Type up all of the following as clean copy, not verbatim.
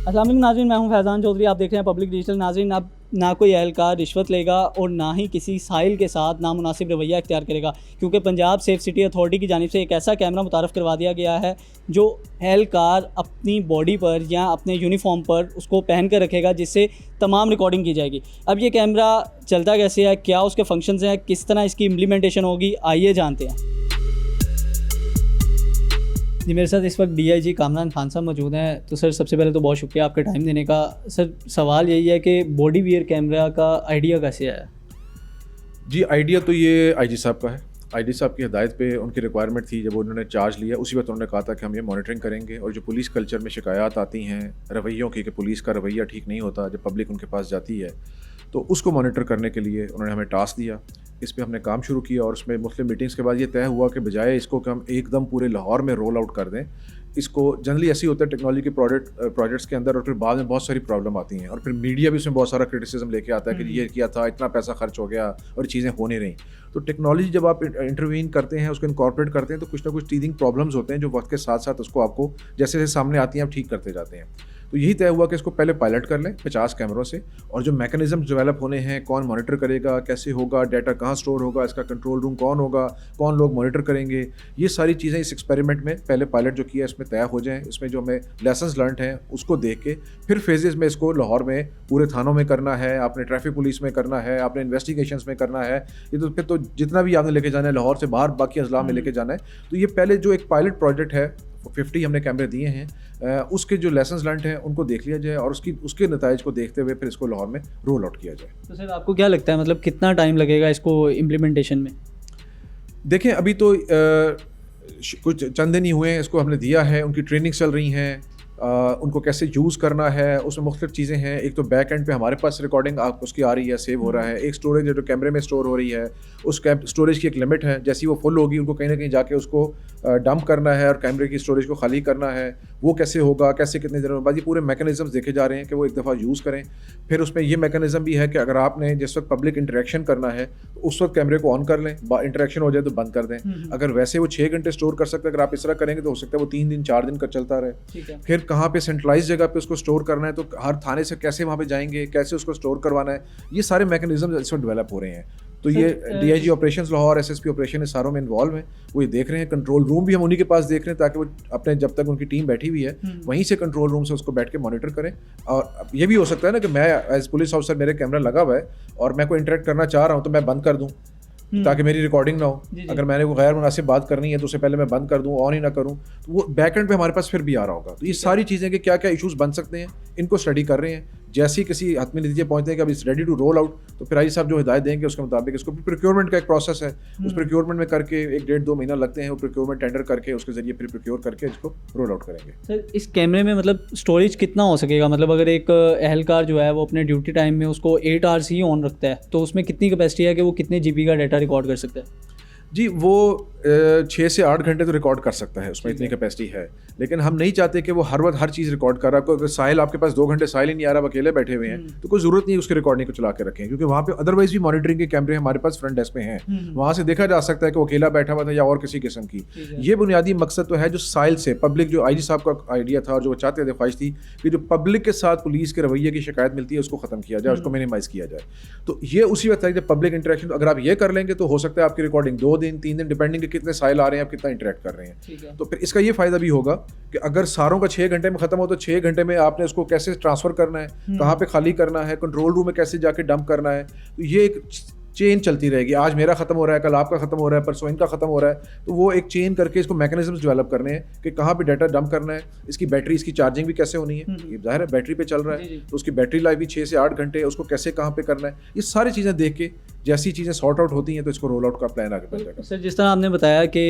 अस्सलाम वालेकुम नाज़रीन, मैं हूं फैज़ान चौधरी। आप देख रहे हैं पब्लिक डिजिटल। नाज़रीन, अब ना कोई एहलकार रिश्वत लेगा और ना ही किसी साहिल के साथ नामुनासिब रवैया इख्तियार करेगा, क्योंकि पंजाब सेफ सिटी अथॉरिटी की जानिब से एक ऐसा कैमरा मुतारफ़ करवा दिया गया है जो एहलकार अपनी बॉडी पर या अपने यूनिफॉर्म पर उसको पहन कर रखेगा, जिससे तमाम रिकॉर्डिंग की जाएगी। अब ये कैमरा चलता कैसे है, क्या उसके फंक्शंस हैं, किस तरह इसकी इम्प्लीमेंटेशन होगी, आइए जानते हैं। जी, मेरे साथ इस वक्त DIG कामरान खान साहब मौजूद हैं। तो सर, सबसे पहले तो बहुत शुक्रिया आपका टाइम देने का। सर, सवाल यही है कि बॉडी वियर कैमरा का आइडिया कैसे आया? जी, आइडिया तो ये IG साहब का है। IG साहब की हिदायत पे उनकी रिक्वायरमेंट थी, जब उन्होंने चार्ज लिया उसी वक्त उन्होंने कहा था कि हम ये मॉनिटरिंग करेंगे, और जो पुलिस कल्चर में शिकायत आती हैं रवैयों की कि पुलिस का रवैया ठीक नहीं होता जब पब्लिक उनके पास जाती है, तो उसको मॉनिटर करने के लिए उन्होंने हमें टास्क दिया। इस पे हमने काम शुरू किया और उसमें मुख्तलिफ मीटिंग्स के बाद ये तय हुआ कि बजाय इसको कि हम एकदम पूरे लाहौर में रोल आउट कर दें, इसको जनरली ऐसे ही होता है टेक्नोलॉजी के प्रोजेक्ट्स के अंदर, और फिर बाद में बहुत सारी प्रॉब्लम आती हैं और फिर मीडिया भी उसमें बहुत सारा क्रिटिसिज्म लेके आता है कि ये किया था, इतना पैसा खर्च हो गया और चीज़ें हो नहीं रही। तो टेक्नोलॉजी जब आप इंटरवीन करते हैं, उसको इनकॉर्पोरेट करते हैं, तो कुछ ना कुछ टीदिंग प्रॉब्लम्स होते हैं जो वक्त के साथ साथ उसको आपको जैसे जैसे सामने आती हैं आप ठीक करते जाते हैं। तो यही तय हुआ कि इसको पहले पायलट कर लें 50 कैमरों से, और जो मैकेनिज्म डेवलप होने हैं, कौन मॉनिटर करेगा, कैसे होगा, डाटा कहाँ स्टोर होगा, इसका कंट्रोल रूम कौन होगा, कौन लोग मॉनिटर करेंगे, ये सारी चीज़ें इस एक्सपेरिमेंट में पहले पायलट जो किया इसमें तय हो जाएँ। इसमें जो हमें लेसन्स लर्नड हैं उसको देख के फिर फेजेस में इसको लाहौर में पूरे थानों में करना है, आपने ट्रैफिक पुलिस में करना है, आपने इन्वेस्टिगेशंस में करना है, ये तो फिर तो जितना भी आपने लेके जाना है लाहौर से बाहर बाकी अजला में लेके जाना है। तो ये पहले जो एक पायलट प्रोजेक्ट है, 50 हमने कैमरे दिए हैं, उसके जो लेसन्स लर्नड हैं उनको देख लिया जाए और उसके नताइज को देखते हुए फिर इसको लाहौर में रोल आउट किया जाए। तो सर, आपको क्या लगता है, मतलब कितना टाइम लगेगा इसको इम्प्लीमेंटेशन में? देखें, अभी तो कुछ चंद दिन ही हुए हैं, इसको हमने दिया है, उनकी ट्रेनिंग चल रही हैं, उनको कैसे यूज़ करना है, उसमें मुख्तलिफ चीज़ें हैं। एक तो बैक एंड पे हमारे पास रिकॉर्डिंग उसकी आ रही है, सेव हो रहा है। एक स्टोरेज है जो कैमरे में स्टोर हो रही है, उस स्टोरेज की एक लिमिट है, जैसी वो फुल होगी उनको कहीं ना कहीं जाके उसको डंप करना है और कैमरे की स्टोरेज को खाली करना है। वो कैसे होगा, कैसे कितने दिनों में बाद, ये पूरे मैकेनिज्म देखे जा रहे हैं कि वो एक दफ़ा यूज़ करें। फिर उसमें ये मैकेनिज्म भी है कि अगर आपने जिस वक्त पब्लिक इंटरेक्शन करना है तो उस वक्त कैमरे को ऑन कर लें, इंटरेक्शन हो जाए तो बंद कर दें। अगर वैसे वो 6 घंटे स्टोर कर सकते हैं, अगर आप इस तरह करेंगे तो हो सकता है वो 3 दिन 4 दिन का चलता रहे। फिर कहाँ पे सेंट्रलाइज जगह पे उसको स्टोर करना है, तो हर थाने से कैसे वहाँ पे जाएंगे, कैसे उसको स्टोर करवाना है, ये सारे मैकेनिज्म इसमें डेवलप हो रहे हैं। तो ये DIG operations Lahore, SSP operation सारों में इन्वॉल्व हैं, वो ये देख रहे हैं। कंट्रोल रूम भी हम उन्हीं के पास देख रहे हैं ताकि वो अपने जब तक उनकी टीम बैठी हुई है वहीं से कंट्रोल रूम से उसको बैठ के मॉनिटर करें। और ये भी हो सकता है ना कि मैं एज पुलिस ऑफिसर मेरे कैमरा लगा हुआ है और मैं कोई इंटरेक्ट करना चाह रहा हूँ तो मैं बंद कर दूँ ताकि मेरी रिकॉर्डिंग ना हो। अगर मैंने कोई गैर मुनासिब बात करनी है तो उससे पहले मैं बंद कर दूं, ऑन ही ना करूं, तो वो बैक एंड पे हमारे पास फिर भी आ रहा होगा। तो ये सारी चीज़ें कि क्या क्या इश्यूज बन सकते हैं, इनको स्टडी कर रहे हैं। जैसे ही किसी हद में नतीजे पहुंचते हैं कि अब इस रेडी टू रोल आउट, तो फिर IG साहब जो हिदायत देंगे उसके मुताबिक इसको प्रोक्योरमेंट का एक प्रोसेस है, उस प्रोक्योरमेंट में करके 1-1.5-2 महीना लगते हैं, वो प्रोक्योरमेंट टेंडर करके उसके जरिए फिर प्रोक्योर करके इसको रोल आउट करेंगे। सर, इस कैमरे में मतलब स्टोरेज कितना हो सकेगा? मतलब अगर एक एहलकार जो है वो अपने ड्यूटी टाइम में उसको 8 आवर्स ही ऑन रखता है, तो उसमें कितनी कैपेसिटी है कि वो कितने GB का डाटा रिकॉर्ड कर सकता है? जी, वो 6 से 8 घंटे तो रिकॉर्ड कर सकता है, उसमें इतनी कैपेसिटी है। लेकिन हम नहीं चाहते कि वो हर वक्त हर चीज़ रिकॉर्ड कर रहा है। अगर साहिल आपके पास 2 घंटे साहिल ही नहीं आ रहा, अकेले बैठे हुए हैं, तो कोई ज़रूरत नहीं उसकी रिकॉर्डिंग को चला के रखें, क्योंकि वहाँ पे अदरवाइज भी मॉनिटरिंग के कैमरे हमारे पास फ्रंट डेस्क में हैं। वहाँ से देखा जा सकता है कि वो अकेला बैठा हुआ था या और किसी किस्म की। ये बुनियादी मकसद तो है जो साहिल से पब्लिक, जो IG साहब का आइडिया था और जो चाहते थे, ख्वाहिश थी कि जो पब्लिक के साथ पुलिस के रवैये की शिकायत मिलती है उसको ख़त्म किया जाए, उसको मिनिमाइज़ किया जाए। तो ये उसी वक्त है जब पब्लिक इंटरेक्शन, अगर आप ये कर लेंगे तो हो सकता है आपकी रिकॉर्डिंग 2 दिन 3 दिन डिपेंडिंग कितने साहिल आ रहे हैं, आप कितना इंटरेक्ट कर रहे हैं। तो फिर इसका ये फ़ायदा भी होगा कि अगर सारों का 6 घंटे में ख़त्म हो तो 6 घंटे में आपने उसको कैसे ट्रांसफ़र करना है, कहाँ पे खाली करना है, कंट्रोल रूम में कैसे जाके डंप करना है। तो ये एक चेन चलती रहेगी, आज मेरा ख़त्म हो रहा है, कल आपका ख़त्म हो रहा है, परसों इनका ख़त्म हो रहा है। तो वो एक चेन करके इसको मैकेनिज्म्स डेवलप करने हैं कि कहाँ पे डाटा डंप करना है, इसकी बैटरी, इसकी चार्जिंग भी कैसे होनी है, ये ज़ाहिर है बैटरी पे चल रहा है तो उसकी बैटरी लाइफ भी 6 से 8 घंटे है, उसको कैसे कहाँ पे करना है, ये सारी चीज़ें देख के जैसी चीज़ें सॉर्ट आउट होती हैं तो इसको रोल आउट का प्लान आगे बन जाएगा। सर, जिस तरह आपने बताया कि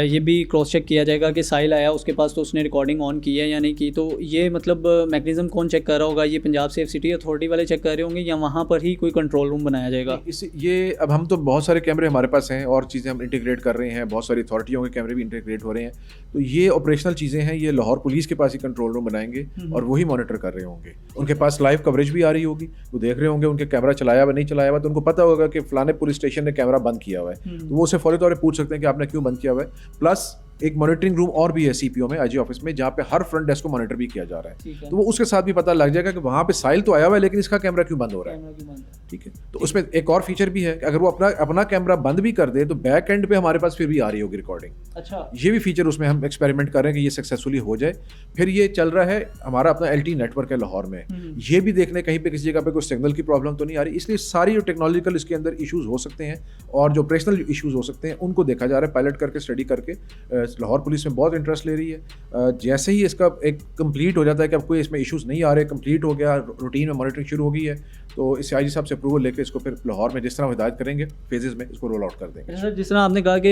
ये भी क्रॉस चेक किया जाएगा कि साहिल आया उसके पास तो उसने रिकॉर्डिंग ऑन की है या नहीं की, तो ये मतलब मैकेनिज्म कौन चेक कर रहा होगा? ये पंजाब सेफ सिटी अथॉरिटी वाले चेक कर रहे होंगे या वहाँ पर ही कोई कंट्रोल रूम बनाया जाएगा? ये अब हम तो बहुत सारे कैमरे हमारे पास हैं और चीज़ें हम इंटीग्रेट कर रहे हैं, बहुत सारी अथॉरिटियों के कैमरे भी इंटीग्रेट हो रहे हैं। तो ये ऑपरेशनल चीज़ें हैं, ये लाहौर पुलिस के पास ही कंट्रोल रूम बनाएंगे और वही मॉनिटर कर रहे होंगे। उनके पास लाइव कवरेज भी आ रही होगी, वो देख रहे होंगे उनके कैमरा चलाया हुआ नहीं चलाया हुआ, तो उनको पता होगा कि फलाने पुलिस स्टेशन ने कैमरा बंद किया हुआ है, तो वो उसे फौरी तौर पर पूछ सकते हैं कि आपने क्यों बंद किया हुआ है। प्लस एक मॉनिटरिंग रूम और भी है सीपीओ में, आईजी ऑफिस में, जहाँ पे हर फ्रंट डेस्क को मॉनिटर भी किया जा रहा है। ठीक है। तो वो उसके साथ भी पता लग जाएगा कि वहाँ पे साहिल तो आया हुआ है लेकिन इसका कैमरा क्यों बंद हो रहा है। कैमरा की बंद है। ठीक है, तो उसमें एक और फीचर भी है कि अगर वो अपना कैमरा बंद भी कर दे तो बैक एंड पे हमारे पास फिर भी आ रही होगी रिकॉर्डिंग। अच्छा। ये भी फीचर उसमें हम एक्सपेरिमेंट कर रहे हैं कि ये सक्सेसफुली हो जाए। फिर ये चल रहा है हमारा अपना LTE नेटवर्क है लाहौर में, ये भी देखने कहीं पे किसी जगह पे कोई सिग्नल की प्रॉब्लम तो नहीं आ रही। इसलिए सारी जो टेक्नोलॉजिकल इसके अंदर इश्यूज हो सकते हैं और जो ऑपरेशनल इश्यूज हो सकते हैं उनको देखा जा रहा है, पायलट करके स्टडी करके। लाहौर पुलिस में बहुत इंटरेस्ट ले रही है। जैसे ही इसका एक कंप्लीट हो जाता है कि अब कोई इसमें इश्यूज नहीं आ रहे, कंप्लीट हो गया, रूटीन में मॉनिटरिंग शुरू हो गई है, तो इस आईजी साहब से अप्रूवल लेके इसको फिर लाहौर में जिस तरह हिदायत करेंगे फेजेस में इसको रोल आउट कर देंगे। सर, जिस तरह आपने कहा कि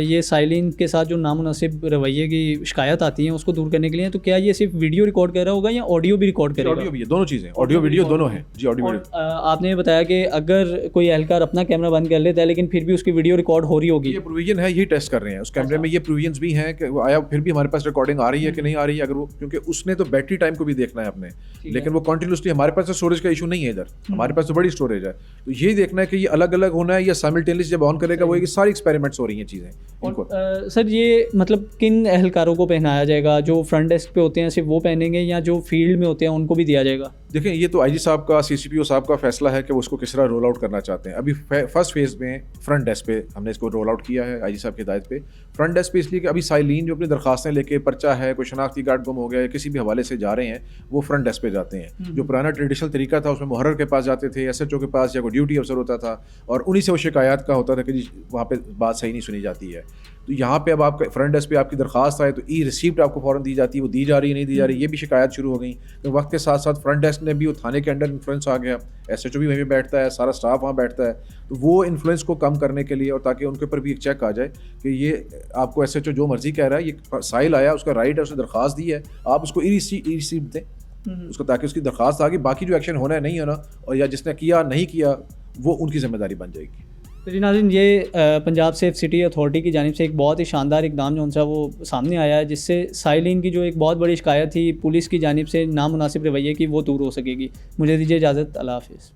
ये साइलिन के साथ जो नामुनासिब रवैये की शिकायत आती है उसको दूर करने के लिए, तो क्या ये सिर्फ वीडियो रिकॉर्ड कर रहा होगा या ऑडियो भी रिकॉर्ड करेगा? ऑडियो भी है, दोनों चीज़ें, ऑडियो वीडियो दोनों है जी। ऑडियो वीडियो आपने बताया कि अगर कोई एहलकार अपना कैमरा बंद कर लेता है लेकिन फिर भी उसकी वीडियो रिकॉर्ड हो रही होगी, ये प्रोविजन है, यही टेस्ट कर रहे हैं उस कैमरे में। ये प्रोविजन भी हैं कि वो आया फिर भी हमारे पास रिकॉर्डिंग आ रही है कि नहीं आ रही है। अगर वो, क्योंकि उसने तो बैटरी टाइम को भी देखना है अपने, लेकिन वो कंटिन्यूसली, हमारे पास तो स्टोरेज का इशू नहीं है इधर, हमारे पास तो बड़ी स्टोरेज है। तो यही देखना है कि ये अलग अलग होना है या साइमल्टेनियसली जब ऑन करेगा वो, ये सारी एक्सपेरिमेंट्स हो रही हैं चीज़ें इनको। सर ये मतलब किन एहलकारों को पहनाया जाएगा? जो फ्रंट डेस्क पे होते हैं सिर्फ वो पहनेंगे या जो फील्ड में होते हैं उनको भी दिया जाएगा? देखें, ये तो आईजी साहब का, CCPO साहब का फैसला है कि वो उसको किस तरह रोल आउट करना चाहते हैं। अभी फर्स्ट फेज में फ्रंट डेस्क पे हमने इसको रोल आउट किया है आईजी साहब की हिदायत पे। फ्रंट डेस्क पे इसलिए कि अभी साइलिन जो अपनी दरखास्तें लेके, पर्चा है, कोई शनाख्ती कार्ड गुम हो गया या किसी भी हवाले से जा रहे हैं, वो फ्रंट डेस्क पे जाते हैं। जो पुराना ट्रेडिशनल तरीका था उसमें मुहर्रर के पास जाते थे, SHO के पास, या कोई ड्यूटी अफसर होता था और उन्हीं से वो शिकायत का होता था कि जी वहाँ पे बात सही नहीं सुनी जाती है। तो यहाँ पे अब आपका फ्रंट डेस्क पे आपकी दरखास्त आए तो रिसिप्ट आपको फ़ौरन दी जाती है, वो दी जा रही है नहीं दी जा रही, ये भी शिकायत शुरू हो गई। तो वक्त के साथ साथ फ्रंट डेस्क ने भी, वो थाने के अंडर इन्फ्लुएंस आ गया, SHO भी वहीं पे बैठता है, सारा स्टाफ वहाँ बैठता है। तो वो इन्फ्लुएंस को कम करने के लिए और ताकि उनके ऊपर भी एक चेक आ जाए कि ये आपको SHO जो मर्जी कह रहा है, ये साइल आया, उसका राइट है, उसने दरखास्त दी है, आप उसको रिसिप्ट दें उसको, ताकि उसकी दरखास्त आगे बाकी जो एक्शन होना है नहीं होना, और या जिसने किया नहीं किया वो उनकी जिम्मेदारी बन जाएगी। तो जी नाज़रीन, ये पंजाब सेफ सिटी अथॉरिटी की जानिब से एक बहुत ही शानदार इकदाम जो उनसा वो सामने आया है, जिससे साइलिन की जो एक बहुत बड़ी शिकायत थी पुलिस की जानिब से नामुनासिब रवैये की, वो दूर हो सकेगी। मुझे दीजिए इजाज़त, अल्लाह हाफ़िज़।